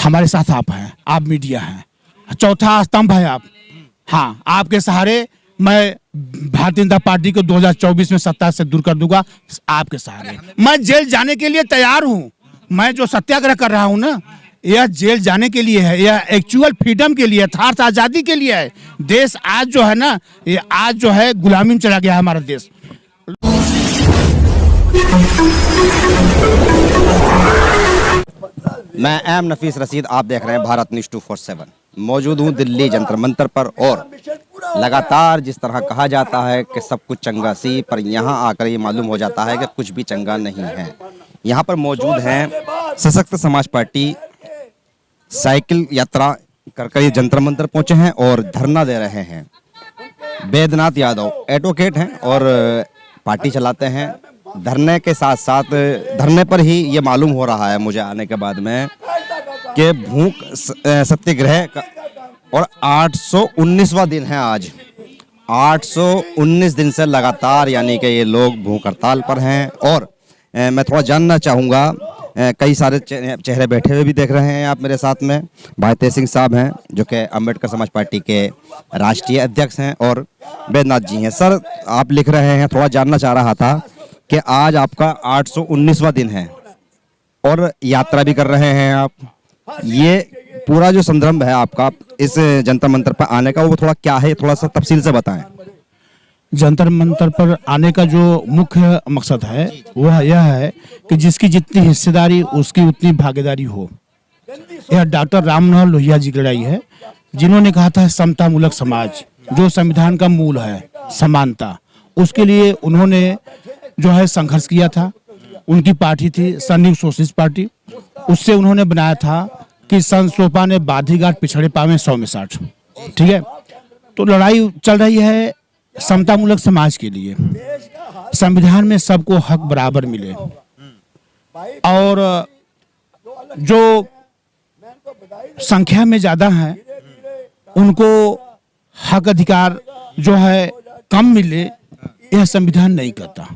हमारे साथ आप हैं, आप मीडिया हैं, चौथा स्तंभ है आप। हाँ, आपके सहारे मैं भारतीय जनता पार्टी को 2024 में सत्ता से दूर कर दूंगा, आपके सहारे। मैं जेल जाने के लिए तैयार हूँ। मैं जो सत्याग्रह कर रहा हूँ ना, यह जेल जाने के लिए है, यह एक्चुअल फ्रीडम के लिए, यथार्थ आजादी के लिए है। देश आज जो है ना, ये आज जो है गुलामी में चला गया है हमारा देश। मैं एम नफीस रशीद, आप देख रहे हैं भारत न्यूज़ 247। मौजूद हूँ दिल्ली जंतर मंतर पर और लगातार जिस तरह कहा जाता है कि सब कुछ चंगा सी, पर यहाँ आकर ये मालूम हो जाता है कि कुछ भी चंगा नहीं है। यहाँ पर मौजूद हैं सशक्त समाज पार्टी साइकिल यात्रा कर ये जंतर मंतर पहुँचे हैं और धरना दे रहे हैं। बैद्यनाथ यादव एडवोकेट हैं और पार्टी चलाते हैं। धरने के साथ साथ धरने पर ही ये मालूम हो रहा है मुझे आने के बाद में कि भूख सत्याग्रह का और 819वां दिन है आज। 819 दिन से लगातार यानी कि ये लोग भूख हड़ताल पर हैं। और मैं थोड़ा जानना चाहूँगा, कई सारे चेहरे बैठे हुए भी देख रहे हैं आप मेरे साथ में। भाई तेज सिंह साहब हैं जो कि अम्बेडकर समाज पार्टी के राष्ट्रीय अध्यक्ष हैं और बैद्यनाथ जी हैं। सर, आप लिख रहे हैं, थोड़ा जानना चाह रहा था कि आज आपका 819वां दिन है और यात्रा भी कर रहे हैं आप। ये पूरा जो संदर्भ है आपका इस जंतर मंतर पर आने का, वो थोड़ा क्या है, थोड़ा सा तफसील से बताएं। जंतर मंतर पर आने का जो मुख्य मकसद है वह यह है कि जिसकी जितनी हिस्सेदारी उसकी उतनी भागीदारी हो। यह डॉक्टर राम मनोहर लोहिया जी की लड़ाई है, जिन्होंने कहा था समतामूलक समाज, जो संविधान का मूल है, समानता। उसके लिए उन्होंने जो है संघर्ष किया था। उनकी पार्टी थी संयुक्त सोशलिस्ट पार्टी। उससे उन्होंने बनाया था कि सन सोपा ने बाधीघाट पिछड़े पावे 100 में 60। ठीक है, तो लड़ाई चल रही है समतामूलक समाज के लिए। संविधान में सबको हक बराबर मिले और जो संख्या में ज्यादा हैं उनको हक अधिकार जो है कम मिले, यह संविधान नहीं कहता।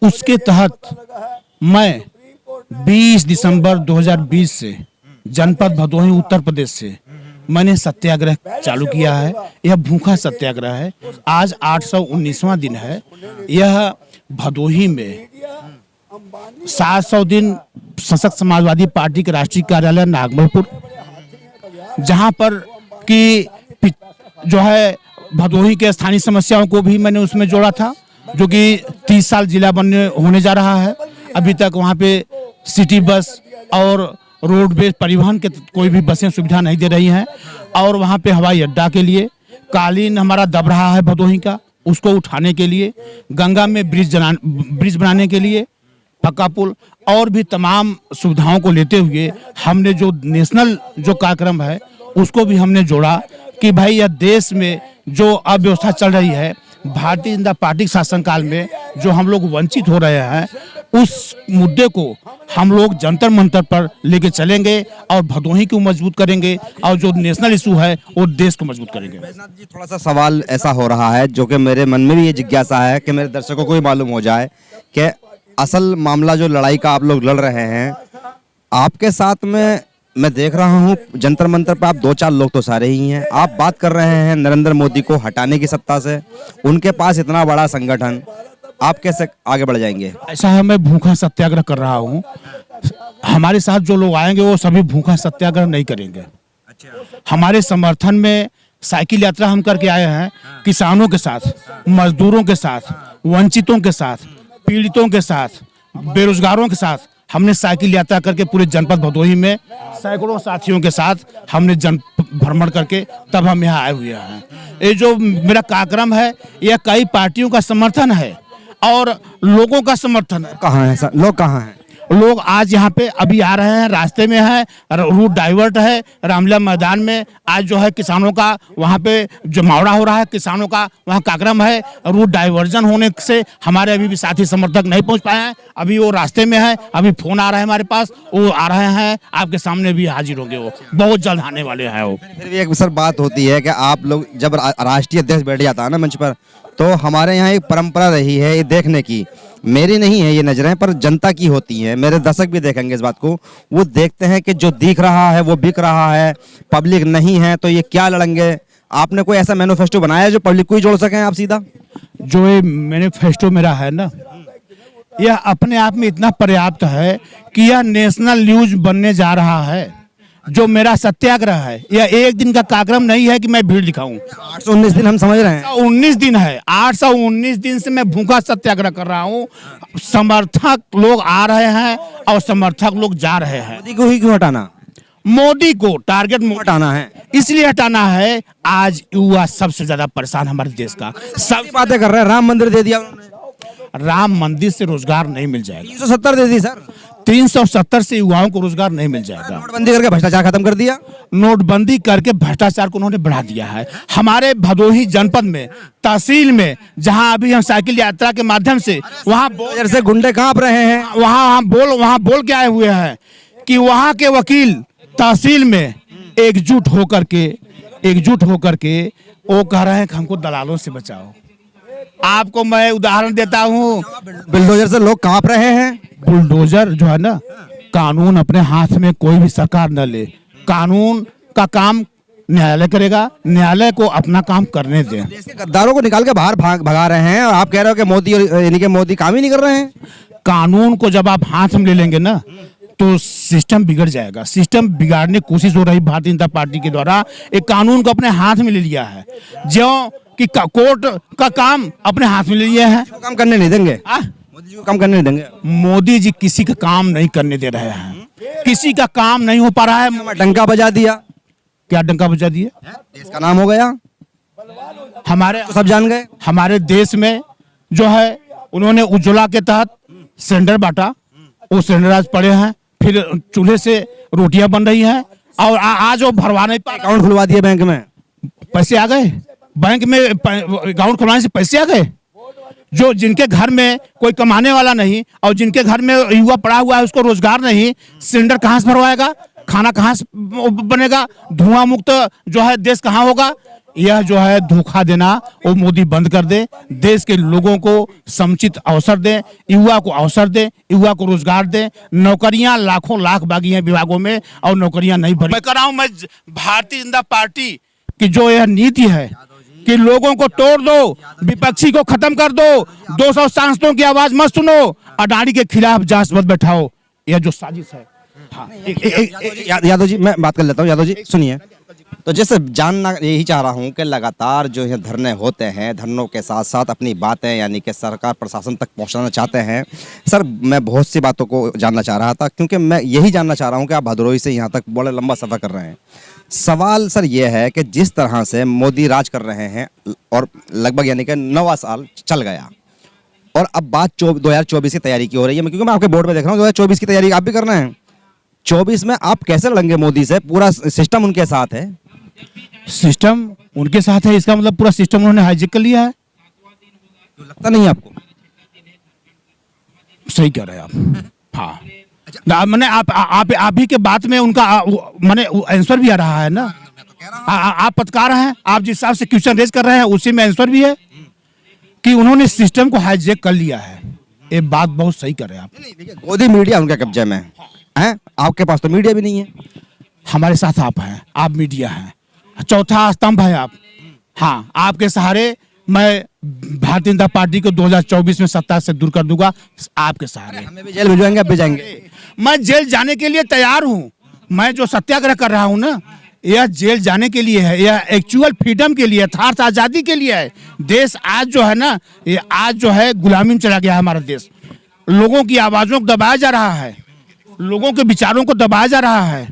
उसके तहत मैं 20 दिसंबर 2020 से जनपद भदोही उत्तर प्रदेश से मैंने सत्याग्रह चालू किया है। यह भूखा सत्याग्रह है। आज 819वां दिन है। यह भदोही में 700 दिन सशक्त समाजवादी पार्टी के राष्ट्रीय कार्यालय नागमलपुर, जहां पर कि जो है भदोही के स्थानीय समस्याओं को भी मैंने उसमें जोड़ा था, जो कि 30 साल जिला बनने होने जा रहा है। अभी तक वहां पे सिटी बस और रोडवेज परिवहन के कोई भी बसें सुविधा नहीं दे रही हैं। और वहां पे हवाई अड्डा के लिए कालीन हमारा दब रहा है भदोही का, उसको उठाने के लिए, गंगा में ब्रिज बनाने के लिए, पक्का पुल और भी तमाम सुविधाओं को लेते हुए हमने जो नेशनल जो कार्यक्रम है उसको भी हमने जोड़ा कि भाई यह देश में जो अव्यवस्था चल रही है, भारतीय जनता पार्टी के शासनकाल में जो हम लोग वंचित हो रहे हैं, उस मुद्दे को हम लोग जंतर मंतर पर लेके चलेंगे और भदोही को मजबूत करेंगे और जो नेशनल इशू है वो देश को मजबूत करेंगे। बैद्यनाथ जी, थोड़ा सा सवाल ऐसा हो रहा है जो कि मेरे मन में भी ये जिज्ञासा है कि मेरे दर्शकों को भी मालूम हो जाए कि असल मामला जो लड़ाई का आप लोग लड़ रहे हैं, आपके साथ में मैं देख रहा हूँ जंतर मंतर पर आप 2-4 लोग तो सारे ही हैं। आप बात कर रहे हैं नरेंद्र मोदी को हटाने की सत्ता से, उनके पास इतना बड़ा संगठन, आप कैसे आगे बढ़ जाएंगे? ऐसा है, मैं भूखा सत्याग्रह कर रहा हूँ। हमारे साथ जो लोग आएंगे वो सभी भूखा सत्याग्रह नहीं करेंगे। हमारे समर्थन में साइकिल यात्रा हम करके आए हैं। किसानों के साथ, मजदूरों के साथ, वंचितों के साथ, पीड़ितों के साथ, बेरोजगारों के साथ हमने साइकिल यात्रा करके पूरे जनपद भदोही में सैकड़ों साथियों के साथ हमने जन भ्रमण करके तब हम यहाँ आए हुए हैं। ये जो मेरा कार्यक्रम है यह कई पार्टियों का समर्थन है और लोगों का समर्थन है। कहाँ है सर, लोग कहाँ हैं? लोग आज यहाँ पे अभी आ रहे हैं, रास्ते में है, रूट डाइवर्ट है रामलीला मैदान में। आज जो है किसानों का वहाँ पे जो मावड़ा हो रहा है, किसानों का वहाँ कार्यक्रम है। रूट डाइवर्जन होने से हमारे अभी भी साथी समर्थक नहीं पहुँच पाए हैं, अभी वो रास्ते में है। अभी फोन आ रहा है हमारे पास, वो आ रहे हैं, आपके सामने भी हाजिर होंगे, वो बहुत जल्द आने वाले हैं। वो फिर भी एक सर बात होती है कि आप लोग जब राष्ट्रीय अध्यक्ष बैठ जाता है ना मंच पर, तो हमारे यहाँ एक परंपरा रही है ये देखने की मेरी नहीं है ये नजरें, पर जनता की होती हैं। मेरे दर्शक भी देखेंगे इस बात को, वो देखते हैं कि जो दिख रहा है वो बिक रहा है, पब्लिक नहीं है तो ये क्या लड़ेंगे। आपने कोई ऐसा मैनिफेस्टो बनाया है जो पब्लिक को ही जोड़ सकें आप सीधा? जो ये मैनिफेस्टो मेरा है ना, यह अपने आप में इतना पर्याप्त है कि यह नेशनल न्यूज बनने जा रहा है। जो मेरा सत्याग्रह है यह एक दिन का कार्यक्रम नहीं है कि मैं भीड़ दिखाऊं। 819 दिन हम समझ रहे हैं। 19 दिन है, 819 दिन से मैं भूखा सत्याग्रह कर रहा हूं। समर्थक लोग आ रहे हैं और समर्थक लोग जा रहे हैं। मोदी को ही क्यों हटाना? मोदी को टारगेट हटाना है, इसलिए हटाना है। आज युवा सबसे ज्यादा परेशान हमारे देश का। सब बातें कर रहे हैं। राम मंदिर दे दिया उन्होंने, राम मंदिर से रोजगार नहीं मिल जाएगा। 370 दे दी सर। 370 से युवाओं को रोजगार नहीं मिल जाएगा। नोटबंदी करके भ्रष्टाचार खत्म कर दिया। नोटबंदी करके भ्रष्टाचार को उन्होंने बढ़ा दिया है। हमारे भदोही जनपद में, तहसील में, जहां अभी हम साइकिल यात्रा के माध्यम से वहां से गुंडे कांप रहे हैं। वहां बोल के आए हुए हैं कि वहां के वकील तहसील में एकजुट होकर के वो कह रहे हैं कि हमको दलालों से बचाओ। आपको मैं उदाहरण देता हूँ, बुलडोजर से लोग कांप रहे हैं। बुलडोजर जो है ना, कानून अपने हाथ में कोई भी सरकार न ले। कानून का काम न्यायालय करेगा, न्यायालय को अपना काम करने दें। देश के गद्दारों को निकाल के बाहर भगा रहे हैं और आप कह रहे हो कि मोदी और इनके मोदी काम ही नहीं कर रहे हैं। कानून को जब आप हाथ में ले लेंगे ना तो सिस्टम बिगड़ जाएगा। सिस्टम बिगाड़ने की कोशिश हो रही भारतीय जनता पार्टी के द्वारा। एक कानून को अपने हाथ में ले लिया है, जो कि कोर्ट का काम अपने हाथ में ले लिया है। काम करने नहीं देंगे। मोदी जी को काम करने नहीं देंगे। मोदी जी किसी का काम नहीं करने दे रहे हैं, किसी का काम नहीं हो पा रहा है। डंका बजा दिया। क्या डंका बजा दिए? देश का नाम हो गया, हमारे तो सब जान गए। हमारे देश में जो है उन्होंने उज्ज्वला के तहत सिलेंडर बांटा, वो सिलेंडर आज पड़े हैं, फिर चूल्हे से रोटियां बन रही हैं और आज वो भरवा नहीं पा। अकाउंट खुलवा दिए बैंक में, पैसे आ गए बैंक में। अकाउंट खुलवाने से पैसे आ गए। जो जिनके घर में कोई कमाने वाला नहीं और जिनके घर में युवा पड़ा हुआ है, उसको रोजगार नहीं, सिलेंडर कहाँ से भरवाएगा? खाना कहाँ से बनेगा? धुआं मुक्त जो है देश कहाँ होगा? यह जो है धोखा देना वो मोदी बंद कर दे। देश के लोगों को समुचित अवसर दे, युवा को अवसर दे, युवा को रोजगार दे। नौकरियां लाखों लाख बागी हैं विभागों में और नौकरियां नहीं भरी। मैं कर रहा हूं, मैं भारतीय जनता पार्टी की जो यह नीति है कि लोगों को तोड़ दो, विपक्षी को खत्म कर दो, 200 सांसदों की आवाज मत सुनो, अडानी के खिलाफ जांच मत बैठाओ, यह जो साजिश है। हाँ, यादव जी मैं बात कर लेता हूँ। यादव जी सुनिए, तो जैसे जानना यही चाह रहा हूँ कि लगातार जो है धरने होते हैं, धरनों के साथ साथ अपनी बातें यानी कि सरकार प्रशासन तक पहुँचाना चाहते हैं। सर मैं बहुत सी बातों को जानना चाह रहा था, क्योंकि मैं यही जानना चाह रहा हूँ कि आप भदोही से यहाँ तक बड़ा लंबा सफ़र कर रहे हैं। सवाल सर ये है कि जिस तरह से मोदी राज कर रहे हैं और लगभग यानी कि 9वां साल चल गया और अब बात 2024 की तैयारी की हो रही है, क्योंकि मैं आपके बोर्ड में देख रहा हूँ 2024 की तैयारी आप भी कर रहे हैं। 24 में आप कैसे लड़ेंगे मोदी से? पूरा सिस्टम उनके साथ है। सिस्टम उनके साथ है, इसका मतलब पूरा सिस्टम उन्होंने हाईजेक कर लिया है। तो लगता नहीं आपको? सही कह रहे हैं आप। हाँ, मैंने आप ही के बात में उनका मैंने आंसर भी आ रहा है ना। आप पत्रकार हैं, आप जिस हिसाब से क्वेश्चन रेज कर रहे हैं उसी में आंसर भी है कि उन्होंने सिस्टम को हाईजेक कर लिया है। ये बात बहुत सही कर रहे हैं आप। मोदी मीडिया उनके कब्जे में है, आपके पास तो मीडिया भी नहीं है। हमारे साथ आप हैं, आप मीडिया हैं, चौथा स्तंभ है आप। हाँ, आपके सहारे मैं भारतीय जनता पार्टी को 2024 में सत्ता से दूर कर दूंगा। आपके सहारे हमें भी जेल भिजवाएंगे, आप भी जाएंगे। मैं जेल जाने के लिए तैयार हूँ। मैं जो सत्याग्रह कर रहा हूँ ना, यह जेल जाने के लिए है, यह एक्चुअल फ्रीडम के लिए, यथार्थ आजादी के लिए है। देश आज जो है ना, ये आज जो है गुलामी में चला गया है हमारा देश। लोगों की आवाजों को दबाया जा रहा है, लोगों के विचारों को दबाया जा रहा है।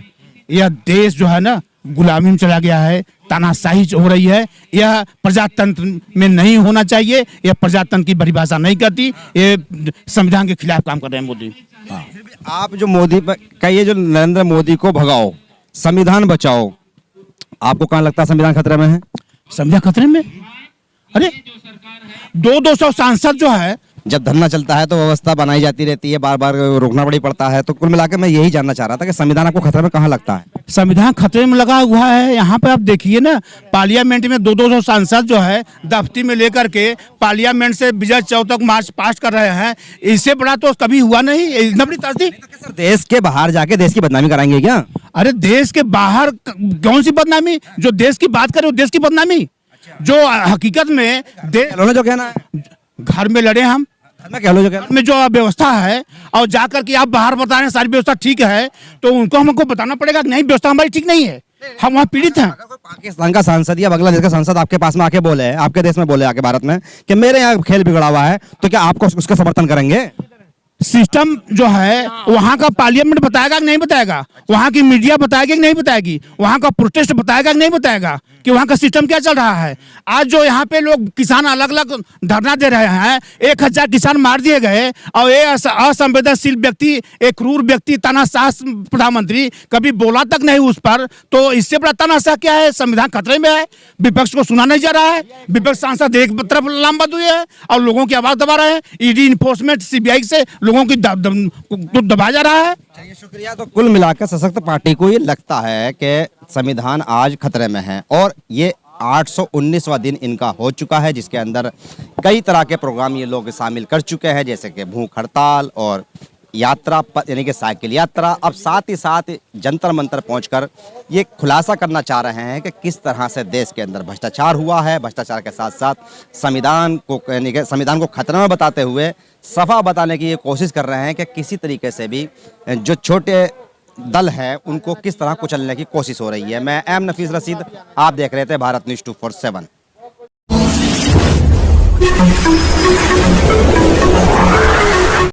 यह देश जो है ना गुलामी में चला गया है, तानाशाही हो रही है। यह प्रजातंत्र में नहीं होना चाहिए। यह प्रजातंत्र की परिभाषा नहीं करती। ये संविधान के खिलाफ काम कर रहे हैं मोदी। हाँ। आप जो मोदी पर कहिए, जो नरेंद्र मोदी को भगाओ, संविधान बचाओ, आपको कहाँ लगता है संविधान खतरे में है? संविधान खतरे में? अरे 200 सांसद जो है जब धरना चलता है तो व्यवस्था बनाई जाती रहती है, बार बार रोकना पड़ी पड़ता है। तो कुल मिलाकर मैं यही जानना चाह रहा था कि संविधान आपको खतरे में कहाँ लगता है? संविधान खतरे में लगा हुआ है। यहाँ पे आप देखिए ना, पार्लियामेंट में 200 सांसद जो है दफ्ती में लेकर के पार्लियामेंट से विजय चौक तक मार्च पास्ट कर रहे हैं। इससे बड़ा तो कभी हुआ नहीं, इतना बड़ी तरती। सर, देश के बाहर जाके देश की बदनामी कराएंगे क्या? अरे देश के बाहर कौन सी बदनामी? जो देश की बात करे वो देश की बदनामी। जो हकीकत में जो कहना है घर में लड़े हम, कह लो जो कहना में जो व्यवस्था है, और जाकर के आप बाहर बता रहे हैं सारी व्यवस्था ठीक है, तो उनको हमको बताना पड़ेगा कि नहीं, व्यवस्था हमारी ठीक नहीं है, हम वहाँ पीड़ित हैं। पाकिस्तान का सांसद या बांग्लादेश का सांसद आपके पास में आके बोले, आपके देश में बोले आके भारत में कि मेरे यहाँ खेल बिगड़ा हुआ है, तो क्या आपको उसका समर्थन करेंगे? सिस्टम जो है वहाँ का पार्लियामेंट बताएगा कि नहीं बताएगा, वहाँ की मीडिया बताएगी कि नहीं बताएगी, वहाँ का प्रोटेस्ट बताएगा कि नहीं बताएगा कि वहाँ का सिस्टम क्या चल रहा है। आज जो यहाँ पे लोग किसान अलग अलग धरना दे रहे हैं, 1000 किसान मार दिए गए, और ये असंवेदनशील व्यक्ति, एक क्रूर व्यक्ति, तानाशाह प्रधानमंत्री कभी बोला तक नहीं उस पर। तो इससे बड़ा तानाशाह क्या है? संविधान खतरे में है, विपक्ष को सुना नहीं जा रहा है, विपक्ष सांसद एक तरफ लामबंद हुए हैं और लोगों की आवाज दबा रहे हैं। ईडी इन्फोर्समेंट सीबीआई से लोगों की दबाया जा रहा है। चलिए शुक्रिया। तो कुल मिलाकर सशक्त पार्टी को ये लगता है कि संविधान आज खतरे में है, और ये 819वां दिन इनका हो चुका है, जिसके अंदर कई तरह के प्रोग्राम ये लोग शामिल कर चुके हैं, जैसे कि भूख हड़ताल और यात्रा यानी कि साइकिल यात्रा। अब साथ ही साथ जंतर मंतर पहुंचकर ये खुलासा करना चाह रहे हैं कि किस तरह से देश के अंदर भ्रष्टाचार हुआ है। भ्रष्टाचार के साथ साथ संविधान को यानी कि संविधान को खतरे में बताते हुए सफा बताने की ये कोशिश कर रहे हैं कि किसी तरीके से भी जो छोटे दल हैं उनको किस तरह कुचलने की कोशिश हो रही है। मैं एम नफीस रशीद, आप देख रहे थे भारत न्यूज़ 24/7।